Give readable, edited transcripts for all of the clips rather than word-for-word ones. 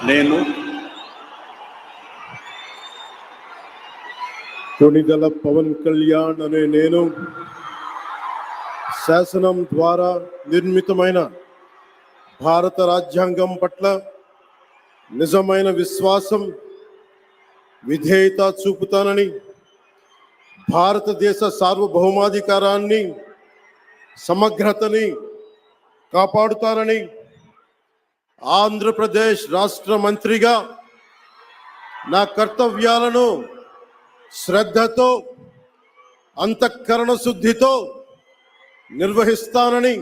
నేను కొణిదెల పవన్ కళ్యాణ్ అనే నేను శాసనం ద్వారా నిర్మితమైన భారత రాజ్యాంగం పట్ల నిజమైన విశ్వాసం, విధేయత చూపుతానని, భారతదేశ సార్వభౌమాధికారాన్ని, సమగ్రతని కాపాడుతానని, ఆంధ్రప్రదేశ్ రాష్ట్ర మంత్రిగా నా కర్తవ్యాలను శ్రద్ధతో, అంతఃకరణ శుద్ధితో నిర్వహిస్తానని,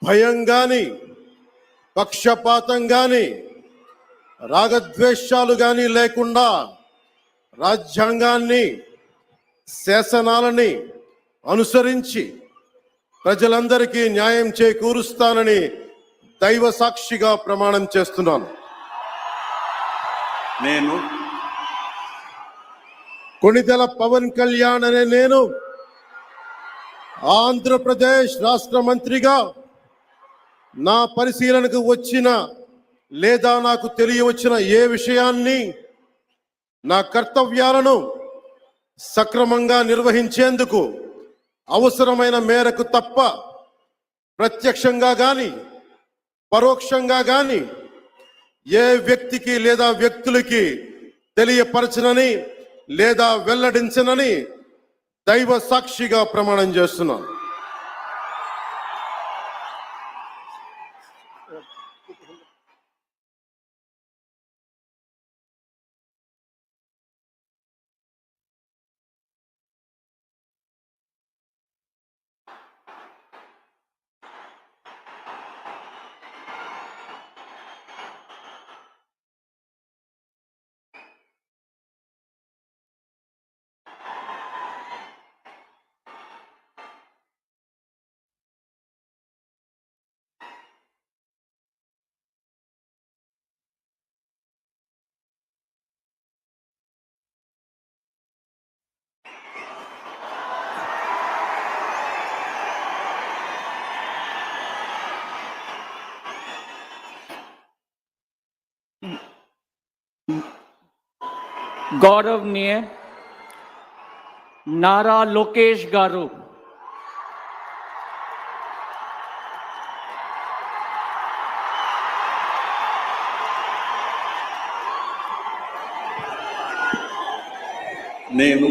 భయం గాని, పక్షపాతం గాని, రాగద్వేషాలు గాని లేకుండా రాజ్యాంగాన్ని, శాసనాలని అనుసరించి ప్రజలందరికీ న్యాయం చేకూరుస్తానని దైవ సాక్షిగా ప్రమాణం చేస్తున్నాను. నేను కొణిదెల పవన్ కళ్యాణ్ అనే నేను ఆంధ్రప్రదేశ్ రాష్ట్ర మంత్రిగా నా పరిశీలనకు వచ్చిన లేదా నాకు తెలియవచ్చిన ఏ విషయాన్ని, నా కర్తవ్యాలను సక్రమంగా నిర్వహించేందుకు అవసరమైన మేరకు తప్ప ప్రత్యక్షంగా గాని పరోక్షంగా గాని ఏ వ్యక్తికి లేదా వ్యక్తులకి తెలియపరచనని లేదా వెల్లడించనని దైవ సాక్షిగా ప్రమాణం చేస్తున్నాను. गौरवनीय नारा लोकेश गारू నేను